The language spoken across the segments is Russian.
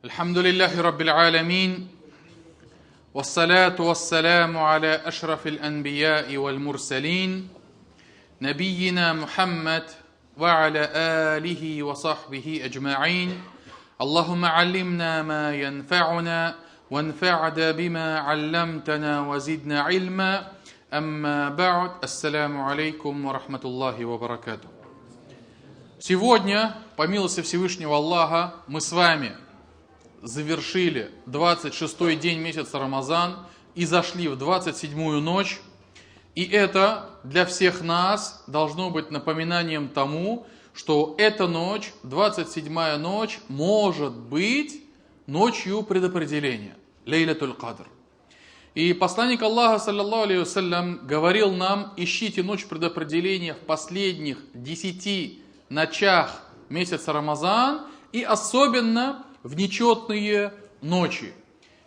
الحمد لله رب العالمين والصلاة والسلام على أشرف الأنبياء والمرسلين نبينا محمد وعلى آله وصحبه أجمعين اللهم علمنا ما ينفعنا وانفعنا بما علمتنا وزدنا علما أما بعد السلام عليكم ورحمة الله وبركاته. Сегодня, по милости Всевышнего Аллаха, мы с вами завершили 26-й день месяца Рамазан и зашли в 27-ю ночь. И это для всех нас должно быть напоминанием тому, что эта ночь, 27-я ночь, может быть ночью предопределения. Лейлатуль Кадр. И посланник Аллаха, саллаллаху алейхи вассалям, говорил нам: ищите ночь предопределения в последних 10 ночах месяца Рамазан и особенно в нечетные ночи.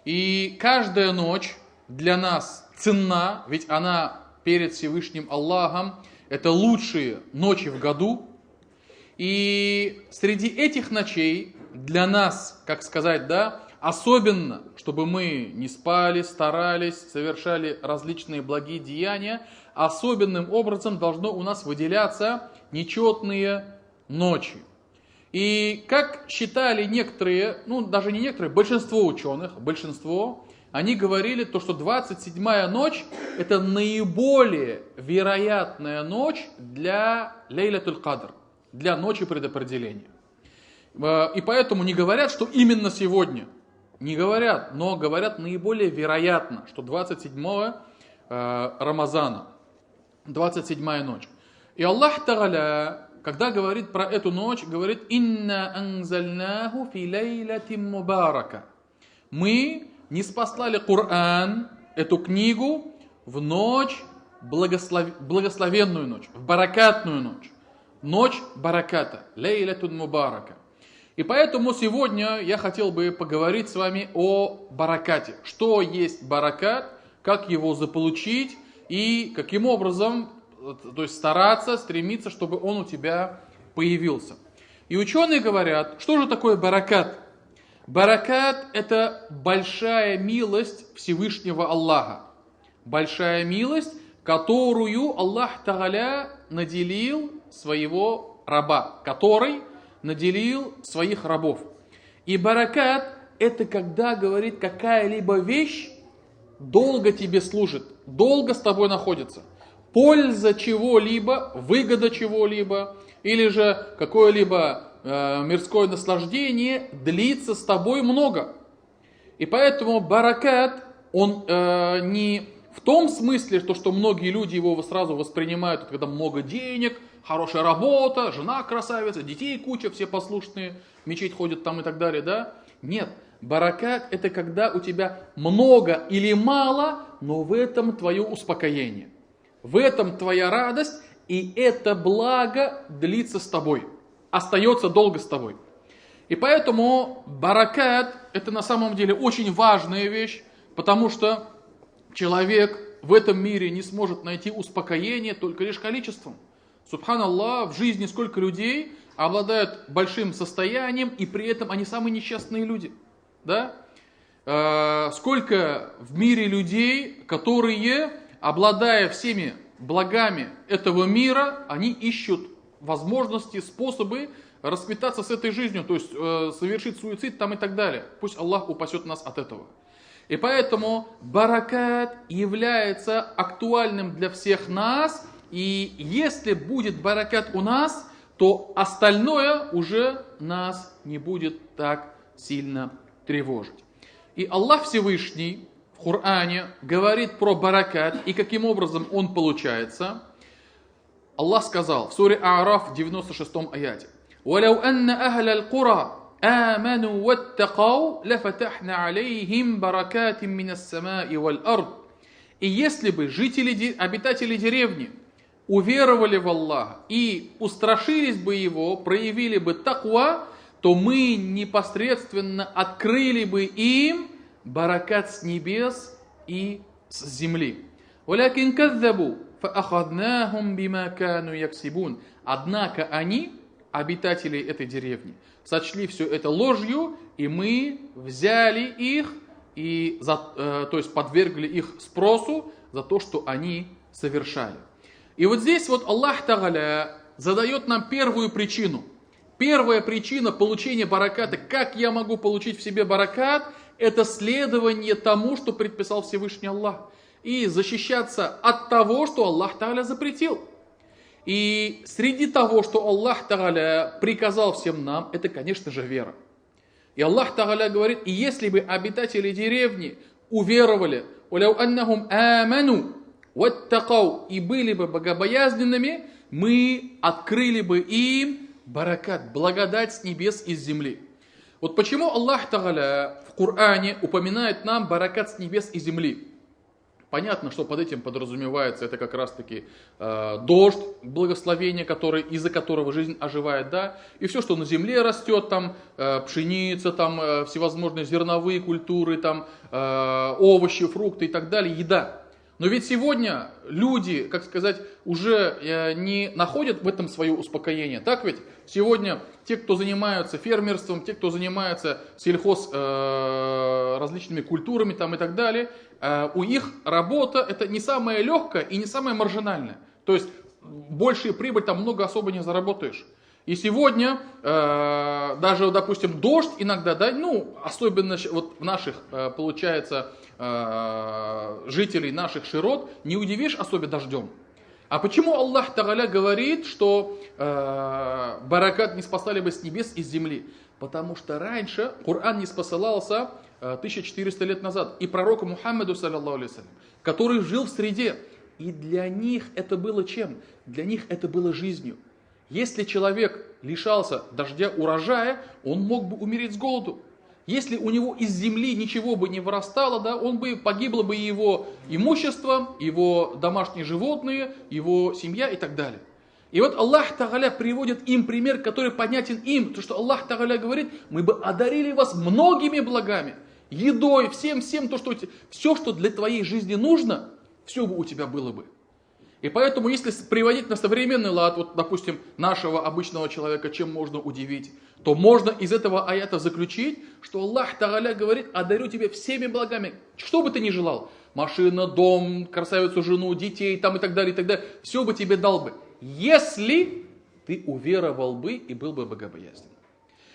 И каждая ночь для нас ценна, ведь она перед Всевышним Аллахом, это лучшие ночи в году. И среди этих ночей для нас, как сказать, особенно, чтобы мы не спали, старались, совершали различные благие деяния, особенным образом должно у нас выделяться нечетные ночи. И как считали некоторые, даже не некоторые, большинство ученых, они говорили, что 27-я ночь это наиболее вероятная ночь для Лейлатуль Кадр, для ночи предопределения. И поэтому не говорят, что именно сегодня. Не говорят, но говорят наиболее вероятно, что 27 Рамазана, 27-я ночь. И Аллах Тааля, когда говорит про эту ночь, говорит: «Инна анзальнаху фи лейлатим мубарака». Мы ниспослали Коран, эту книгу, в ночь, благословенную ночь, в баракатную ночь. Ночь бараката, лейлатун мубарака. И поэтому сегодня я хотел бы поговорить с вами о баракате. Что есть баракат, как его заполучить и каким образом, то есть стараться, стремиться, чтобы он у тебя появился. И ученые говорят, что же такое баракат? Баракат это большая милость Всевышнего Аллаха. Большая милость, которую Аллах Тааля наделил своего раба, который наделил своих рабов. И баракат это когда, говорит, какая-либо вещь долго тебе служит, долго с тобой находится. Польза чего-либо, выгода чего-либо, или же какое-либо мирское наслаждение длится с тобой много. И поэтому баракат, он не в том смысле, что многие люди его сразу воспринимают, когда много денег, хорошая работа, жена красавица, детей куча, все послушные, в мечеть ходят там и так далее, да? Нет, баракат это когда у тебя много или мало, но в этом твое успокоение. В этом твоя радость, и это благо длится с тобой, остается долго с тобой. И поэтому баракат это на самом деле очень важная вещь, потому что человек в этом мире не сможет найти успокоение только лишь количеством. Субханаллах, в жизни сколько людей обладают большим состоянием, и при этом они самые несчастные люди. Да? Сколько в мире людей, которые, обладая всеми благами этого мира, они ищут возможности, способы расквитаться с этой жизнью, то есть совершить суицид там и так далее. Пусть Аллах упасет нас от этого. И поэтому баракат является актуальным для всех нас, и если будет баракат у нас, то остальное уже нас не будет так сильно тревожить. И Аллах Всевышний в Коране говорит про баракат и каким образом он получается. Аллах сказал в суре Аараф в 96-м аяте: «Валяу анна ахля аль-кура аману ваттакау лафатахна алейхим баракатим минас самаи валь ард». И если бы обитатели деревни уверовали в Аллаха и устрашились бы Его, проявили бы таква, то мы непосредственно открыли бы им баракат с небес и с земли. Однако они обитателей этой деревни. Сочли все это ложью, и мы взяли их, то есть подвергли их спросу за то, что они совершали. И вот здесь вот Аллах Тааля задает нам первую причину. Первая причина получения бараката, как я могу получить в себе баракат, это следование тому, что предписал Всевышний Аллах. И защищаться от того, что Аллах Тааля запретил. И среди того, что Аллах Тааля приказал всем нам, это, конечно же, вера. И Аллах Тааля говорит, и если бы обитатели деревни уверовали, и были бы богобоязненными, мы открыли бы им баракат, благодать с небес и с земли. Вот почему Аллах Тааля в Коране упоминает нам баракат с небес и земли. Понятно, что под этим подразумевается это как раз-таки дождь, благословение, из-за которого жизнь оживает, да, и все, что на земле растет, там пшеница, там всевозможные зерновые культуры, там овощи, фрукты и так далее, еда. Но ведь сегодня люди, как сказать, уже не находят в этом свое успокоение. Так ведь? Сегодня те, кто занимаются фермерством, те, кто занимается сельхоз различными культурами там, и так далее, у их работа это не самая легкая и не самая маржинальная. То есть большая прибыль там много особо не заработаешь. И сегодня даже, допустим, дождь иногда, да, ну, особенно вот в наших, получается, жителей наших широт, не удивишь особо дождем. А почему Аллах Тааля говорит, что баракат не спасали бы с небес и с земли? Потому что раньше Коран не спосылался 1400 лет назад. И пророку Мухаммаду, саллаллаху алейхи вассалям, который жил в среде. И для них это было чем? Для них это было жизнью. Если человек лишался дождя, урожая, он мог бы умереть с голоду. Если у него из земли ничего бы не вырастало, да, погибло бы его имущество, его домашние животные, его семья и так далее. И вот Аллах Тааля приводит им пример, который понятен им. То, что Аллах Тааля говорит, мы бы одарили вас многими благами, едой, всем, то, что все, что для твоей жизни нужно, все бы у тебя было бы. И поэтому, если приводить на современный лад, вот, допустим, нашего обычного человека, чем можно удивить, то можно из этого аята заключить, что Аллах Тааля говорит, одарю тебя всеми благами, что бы ты ни желал. Машина, дом, красавицу жену, детей там, и так далее, все бы тебе дал бы, если ты уверовал бы и был бы богобоязнен.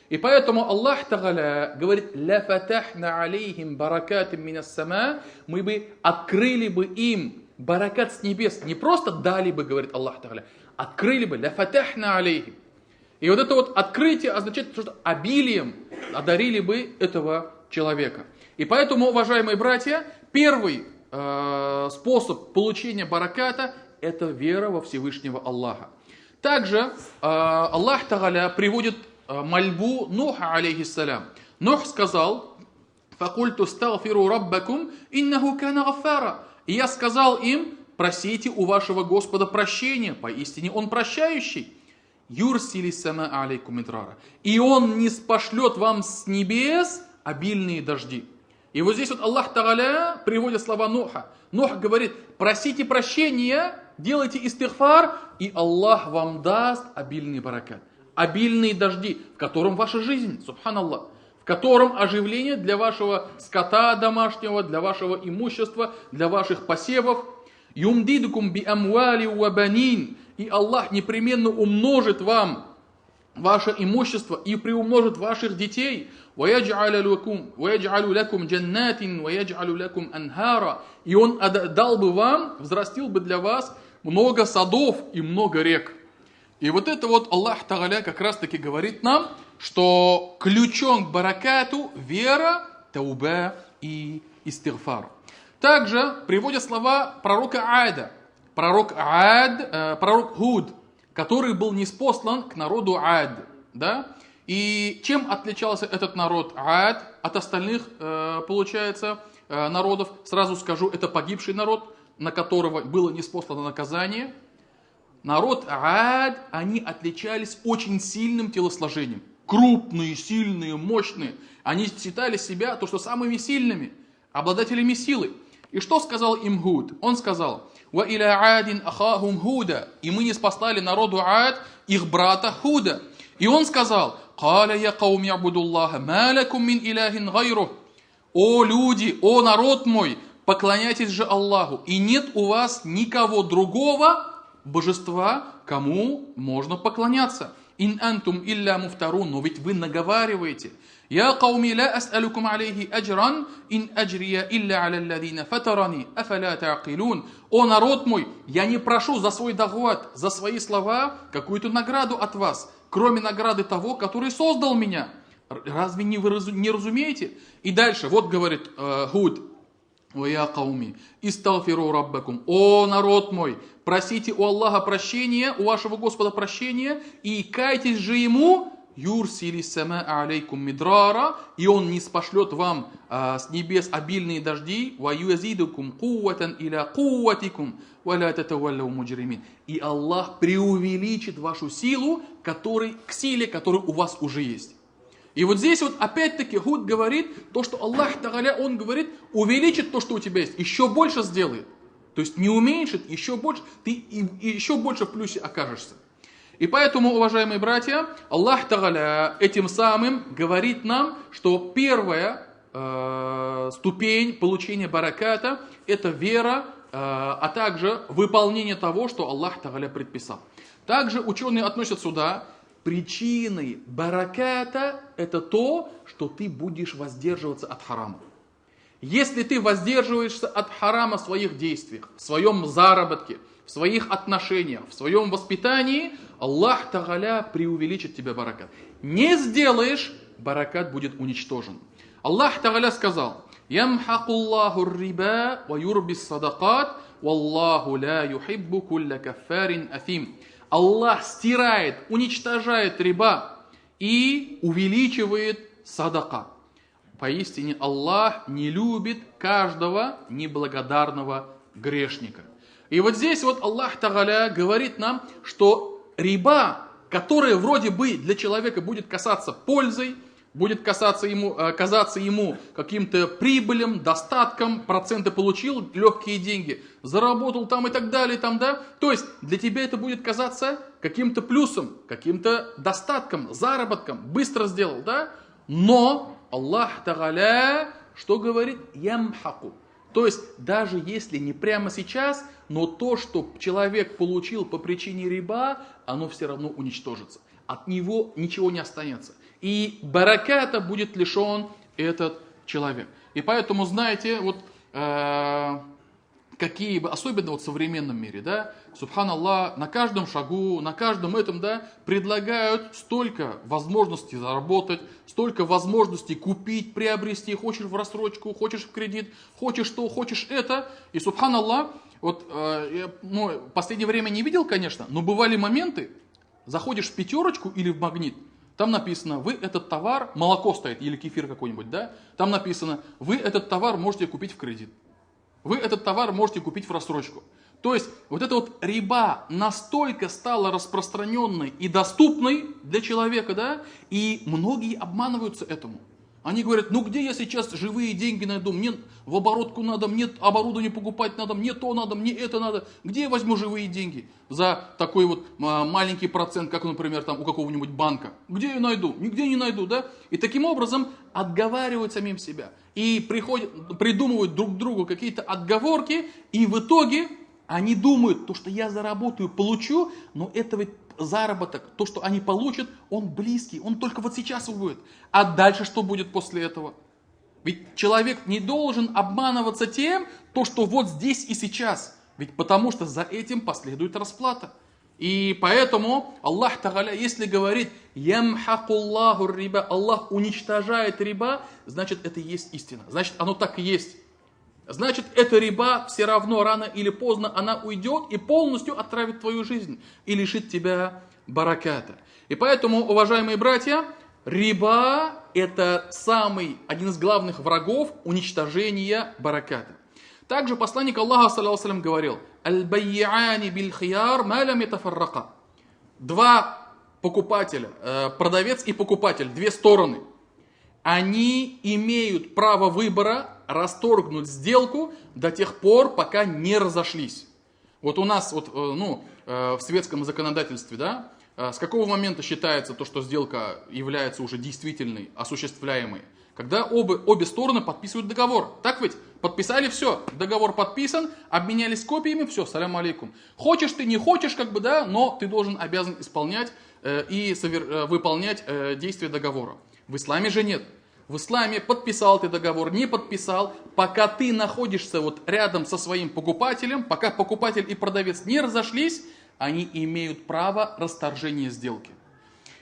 И поэтому Аллах Тааля говорит, «Ля фатахна алейхим баракатим минас сама», мы бы открыли бы им баракат с небес. Не просто дали бы, говорит Аллах Тааля, открыли бы, «Ля фатахна алейхим». И вот это вот открытие означает, что обилием одарили бы этого человека. И поэтому, уважаемые братья, первый способ получения бараката – это вера во Всевышнего Аллаха. Также Аллах Тааля приводит мольбу Нуха, алейхиссалям. Нух сказал, «Факульту стагфиру раббакум, иннаху кана гаффара». И я сказал им, просите у вашего Господа прощения, поистине Он прощающий. Юрсили сама алейкум мидрара. И Он не спошлет вам с небес обильные дожди. И вот здесь вот Аллах Тааля приводит слова Нуха. Нух говорит, просите прощения, делайте истигфар, и Аллах вам даст обильный баракат. Обильные дожди, в котором ваша жизнь, субханаллах, в котором оживление для вашего скота домашнего, для вашего имущества, для ваших посевов. Юмдидукум би амвали ва банин. И Аллах непременно умножит вам ваше имущество и приумножит ваших детей. وَيَجْعَلُ لَكُمْ جَنَّاتٍ وَيَجْعَلُ لَكُمْ أَنْهَارًا. И Он дал бы вам, взрастил бы для вас много садов и много рек. И вот это вот Аллах Тааля как раз таки говорит нам, что ключом к баракату вера, тауба и истигфар. Также приводят слова пророка Ада. Пророк Худ, который был ниспослан к народу Ад. Да? И чем отличался этот народ Ад от остальных, получается, народов? Сразу скажу, это погибший народ, на которого было ниспослано наказание. Народ Ад, они отличались очень сильным телосложением. Крупные, сильные, мощные. Они считали себя то, что самыми сильными, обладателями силы. И что сказал им Худ? Он сказал, «Ва иля адин ахахум Худа». И мы ниспослали народу Ад их брата Худа. И он сказал: «Каля я кауми абудуллаха, ма лакум мин илахин гайрух». О люди, о народ мой, поклоняйтесь же Аллаху, и нет у вас никого другого божества, кому можно поклоняться. Ин антум илля муфтарун, но ведь вы наговариваете. Я кауми ла ас'алукум алейхи аджран, ин аджрия илля аля алладина фатарани, афаля та'акилун. О народ мой, я не прошу за свой дагват, за свои слова какую-то награду от вас, кроме награды того, который создал меня. Разве вы не разумеете? И дальше, вот говорит Худ: «О я кауми, истагфиру раббакум». О народ мой, просите у Аллаха прощения, у вашего Господа прощения, и кайтесь же Ему, юрсили сама алейкум мидрара, и Он не спошлет вам с небес обильные дожди, ва юазидукум кувватан иля кувватикум, ва ла татаваллау муджримин. И Аллах преувеличит вашу силу, к силе, которая у вас уже есть. И вот здесь вот опять-таки Худ говорит, то, что Аллах Тааля, Он говорит, увеличит то, что у тебя есть, еще больше сделает. То есть не уменьшит, еще больше, ты еще больше в плюсе окажешься. И поэтому, уважаемые братья, Аллах Тааля этим самым говорит нам, что первая ступень получения бараката – это вера, а также выполнение того, что Аллах Тааля предписал. Также ученые относят сюда: причиной бараката – это то, что ты будешь воздерживаться от харама. Если ты воздерживаешься от харама в своих действиях, в своем заработке, в своих отношениях, в своем воспитании, Аллах Тааля преувеличит тебе баракат. Не сделаешь, баракат будет уничтожен. Аллах Тааля сказал: «Ямхакуллаху риба ва юрбис садакат, валлаху ла юхиббу кулля каффарин афим». Аллах стирает, уничтожает риба и увеличивает садака. Поистине Аллах не любит каждого неблагодарного грешника. И вот здесь вот Аллах Тааля говорит нам, что риба, которая вроде бы для человека будет касаться пользой, будет казаться ему каким-то прибылем, достатком, проценты получил, легкие деньги, заработал там и так далее, там, да. То есть для тебя это будет казаться каким-то плюсом, каким-то достатком, заработком, быстро сделал, да. Но Аллах Тааля что говорит? Ямхаку. То есть даже если не прямо сейчас, но то, что человек получил по причине риба, оно все равно уничтожится. От него ничего не останется. И бараката будет лишен этот человек. И поэтому, знаете, вот какие бы, особенно вот в современном мире, да, субханаллах, на каждом шагу, на каждом этом, да, предлагают столько возможностей заработать, столько возможностей купить, приобрести, хочешь в рассрочку, хочешь в кредит, хочешь то, хочешь это. И субханаллах, вот, в последнее время не видел, конечно, но бывали моменты, заходишь в пятерочку или в магнит, там написано: вы этот товар, молоко стоит или кефир какой-нибудь, да, там написано: вы этот товар можете купить в кредит, вы этот товар можете купить в рассрочку. То есть вот эта вот риба настолько стала распространенной и доступной для человека, да, и многие обманываются этому. Они говорят: ну где я сейчас живые деньги найду, мне в оборотку надо, мне оборудование покупать надо, мне то надо, мне это надо. Где я возьму живые деньги за такой вот маленький процент, как, например, там у какого-нибудь банка? Где я найду? Нигде не найду, да? И таким образом отговаривают самим себя. И придумывают друг другу какие-то отговорки, и в итоге они думают: то, что я заработаю, получу, но это ведь заработок, то, что они получат, он близкий, он только вот сейчас будет. А дальше что будет после этого? Ведь человек не должен обманываться тем, то, что вот здесь и сейчас. Ведь потому что за этим последует расплата. И поэтому Аллах Тааля, если говорит «Ямхакуллаху риба», Аллах уничтожает риба, значит это и есть истина. Значит оно так и есть. Значит, эта риба все равно рано или поздно она уйдет и полностью отравит твою жизнь и лишит тебя бараката. И поэтому, уважаемые братья, риба – это один из главных врагов уничтожения бараката. Также посланник Аллаха, саллаллаху алейхи, говорил: «Аль-байяни биль-хияр ма лам ятафаррака». Два покупателя, продавец и покупатель, две стороны, они имеют право выбора расторгнуть сделку до тех пор, пока не разошлись. Вот у нас в светском законодательстве, да, с какого момента считается то, что сделка является уже действительной, осуществляемой? Когда обе стороны подписывают договор. Так ведь? Подписали, все. Договор подписан, обменялись копиями, все, салям алейкум. Хочешь ты, не хочешь, да, но ты обязан исполнять и выполнять действия договора. В исламе же нет. В исламе подписал ты договор, не подписал, пока ты находишься рядом со своим покупателем, пока покупатель и продавец не разошлись, они имеют право расторжения сделки.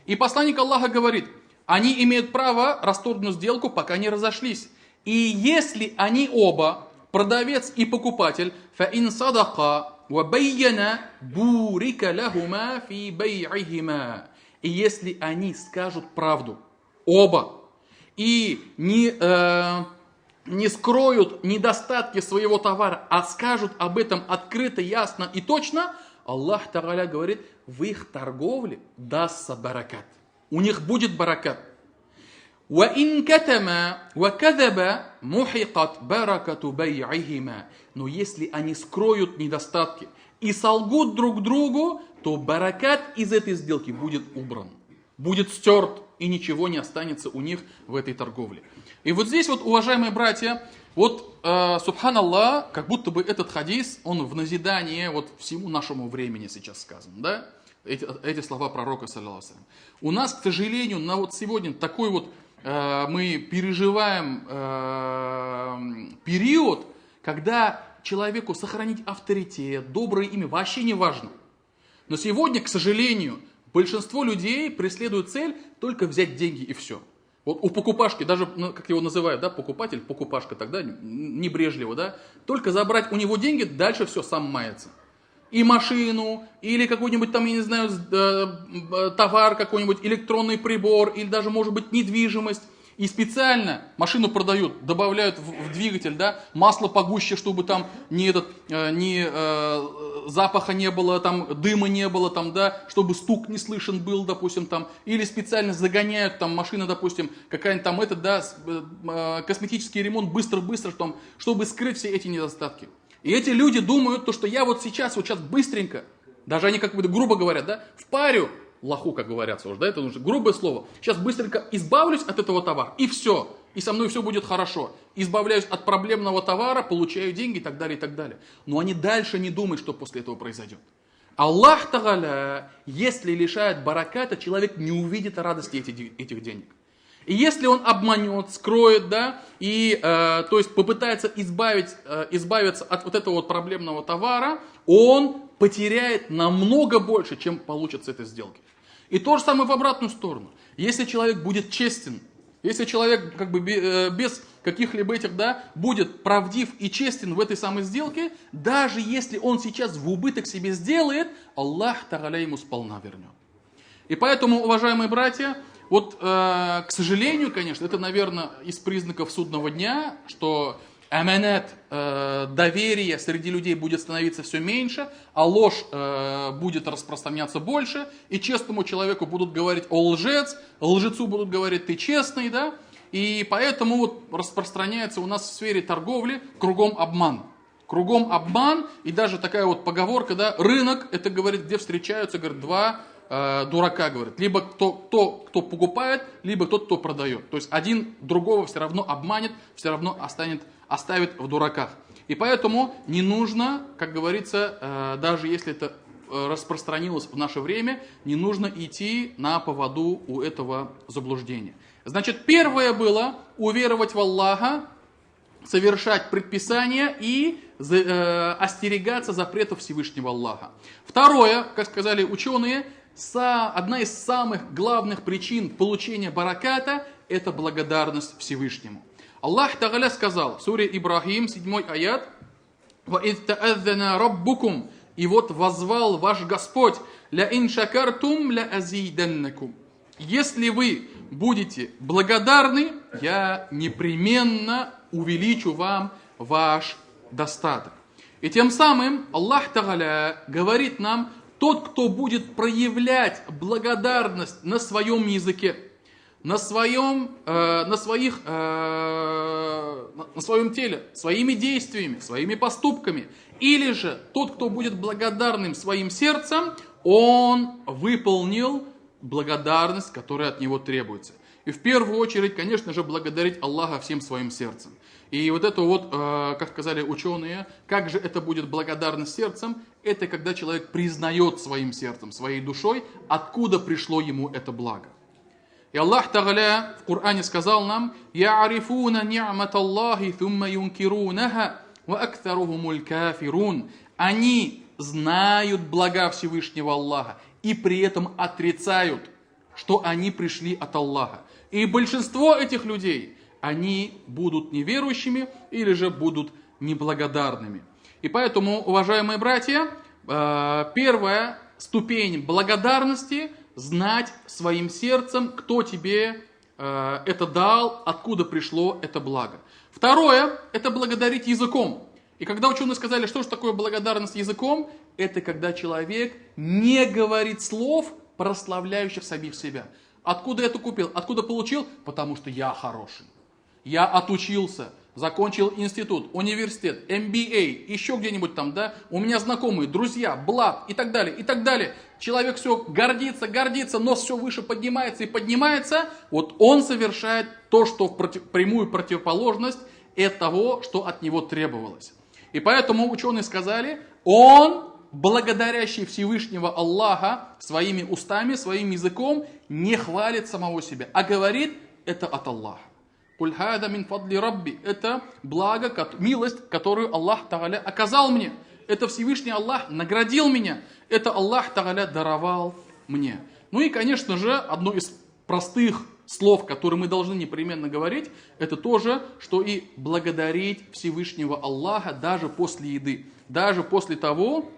И посланник Аллаха говорит, они имеют право расторгнуть сделку, пока не разошлись. И если они оба, продавец и покупатель, فَإِنْ صَدَقَا وَبَيَّنَا بُورِكَ لَهُمَا فِي بَيْعِهِمَا. И если они скажут правду, оба, и не скроют недостатки своего товара, а скажут об этом открыто, ясно и точно, Аллах Тааля говорит, в их торговле дастся баракат. У них будет баракат. وَإِنْ كَتَمَا وَكَذَبَ مُحِقَتْ بَرَكَةُ بَيْعِهِمَا. Но если они скроют недостатки и солгут друг другу, то баракат из этой сделки будет убран, будет стерт, и ничего не останется у них в этой торговле. И здесь, уважаемые братья, субханаллах, как будто бы этот хадис, он в назидание всему нашему времени сейчас сказан, да? Эти слова пророка, саллаллаху алейхи ва саллям. У нас, к сожалению, на сегодня такой мы переживаем период, когда человеку сохранить авторитет, доброе имя вообще не важно. Но сегодня, к сожалению, большинство людей преследуют цель только взять деньги и все. У покупашки, даже, как его называют, да, покупатель, покупашка тогда, небрежливо, да, только забрать у него деньги, дальше все, сам мается. И машину, или какой-нибудь там, я не знаю, товар какой-нибудь, электронный прибор, или даже, может быть, недвижимость. И специально машину продают, добавляют в двигатель, да, масло погуще, чтобы там ни запаха не было, там, дыма не было, там, да, чтобы стук не слышен был, допустим, там, или специально загоняют там машина, допустим, какая-нибудь там косметический ремонт быстро-быстро, чтобы скрыть все эти недостатки. И эти люди думают, что я сейчас быстренько, даже они как бы грубо говорят, да, впарю лоху, как говорятся уже, да, это уже грубое слово, сейчас быстренько избавлюсь от этого товара, и все, и со мной все будет хорошо. Избавляюсь от проблемного товара, получаю деньги и так далее, и так далее. Но они дальше не думают, что после этого произойдет. Аллах Тааля, если лишает бараката, человек не увидит радости этих денег. И если он обманет, скроет, да, и то есть попытается избавиться от этого проблемного товара, он потеряет намного больше, чем получит с этой сделки. И то же самое в обратную сторону. Если человек будет честен, если человек без каких-либо этих, да, будет правдив и честен в этой самой сделке, даже если он сейчас в убыток себе сделает, Аллах Тааля ему сполна вернет. И поэтому, уважаемые братья, к сожалению, конечно, это, наверное, из признаков судного дня, что аманат, доверие среди людей будет становиться все меньше, а ложь будет распространяться больше, и честному человеку будут говорить «о лжец», лжецу будут говорить «ты честный», да, и поэтому распространяется у нас в сфере торговли кругом обман. Кругом обман, и даже такая поговорка, да, рынок, это, говорит, где встречаются, говорит, два дурака, говорит, либо кто покупает, либо тот, кто продает. То есть один другого все равно обманет, все равно оставит в дураках. И поэтому не нужно, как говорится, даже если это распространилось в наше время, не нужно идти на поводу у этого заблуждения. Значит, первое было уверовать в Аллаха, совершать предписания и остерегаться запретов Всевышнего Аллаха. Второе, как сказали ученые, одна из самых главных причин получения бараката – это благодарность Всевышнему. Аллах Тааля сказал в суре Ибрахим, 7 аят, وَإِذْ تَأَذَّنَا رَبُّكُمْ. И воззвал ваш Господь, لَإِنْ شَكَرْتُمْ لَأَزِيدَنَّكُمْ. Если вы будете благодарны, я непременно увеличу вам ваш достаток. И тем самым Аллах Тааля говорит нам, тот, кто будет проявлять благодарность на своем языке, на своем теле, своими действиями, своими поступками, или же тот, кто будет благодарным своим сердцем, он выполнил благодарность, которая от него требуется. И в первую очередь, конечно же, благодарить Аллаха всем своим сердцем. И вот это вот, как сказали ученые, как же это будет благодарность сердцем? Это когда человек признает своим сердцем, своей душой, откуда пришло ему это благо. И Аллах Тааля в Коране сказал нам: «Я'арифуна ни'мат Аллахи thumma юнкирунаха ва актарухумуль кафирун». Они знают блага Всевышнего Аллаха и при этом отрицают, что они пришли от Аллаха. И большинство этих людей, они будут неверующими или же будут неблагодарными. И поэтому, уважаемые братья, первая ступень благодарности – знать своим сердцем, кто тебе это дал, откуда пришло это благо. Второе – это благодарить языком. И когда ученые сказали, что же такое благодарность языком, это когда человек не говорит слов, прославляющих самих себя. Откуда это купил? Откуда получил? Потому что я хороший. Я отучился, закончил институт, университет, MBA, еще где-нибудь там, да? У меня знакомые, друзья, блат и так далее, и так далее. Человек все гордится, нос все выше поднимается и поднимается. Вот он совершает то, что в прямую противоположность от того, что от него требовалось. И поэтому ученые сказали, он, благодарящий Всевышнего Аллаха своими устами, своим языком, не хвалит самого себя, а говорит, это от Аллаха. «Куль хада мин фадли рабби» – это благо, милость, которую Аллах Тааля оказал мне. Это Всевышний Аллах наградил меня. Это Аллах Тааля даровал мне. Ну и, конечно же, одно из простых слов, которые мы должны непременно говорить, это тоже, что и благодарить Всевышнего Аллаха даже после еды. Даже после того,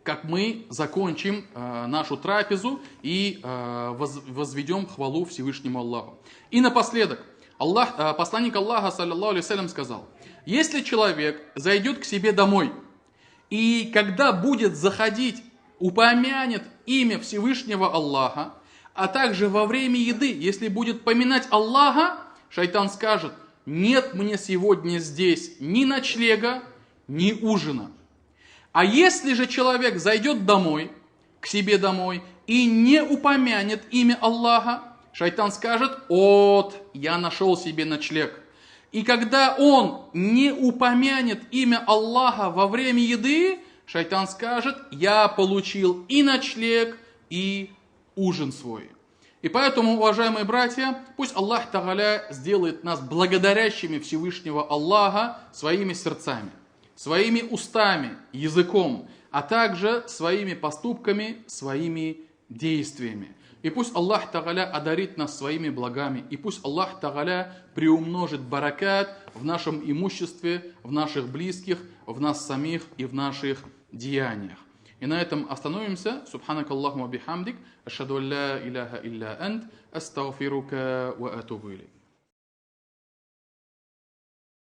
как мы закончим нашу трапезу и возведем хвалу Всевышнему Аллаху. И напоследок, посланник Аллаха, саллаллаху алейхи вассалям, сказал, если человек зайдет к себе домой, и когда будет заходить, упомянет имя Всевышнего Аллаха, а также во время еды, если будет поминать Аллаха, шайтан скажет, нет мне сегодня здесь ни ночлега, ни ужина. А если же человек зайдет домой, к себе домой, и не упомянет имя Аллаха, шайтан скажет, я нашел себе ночлег. И когда он не упомянет имя Аллаха во время еды, шайтан скажет, я получил и ночлег, и ужин свой. И поэтому, уважаемые братья, пусть Аллах Тааля сделает нас благодарящими Всевышнего Аллаха своими сердцами, своими устами, языком, а также своими поступками, своими действиями. И пусть Аллах Тааля одарит нас своими благами, и пусть Аллах Тааля приумножит баракат в нашем имуществе, в наших близких, в нас самих и в наших деяниях. И на этом остановимся. Субханак Аллахума бихамдик, ашхаду ан ла иляха илля ант, астагфирука ва атубу илейк.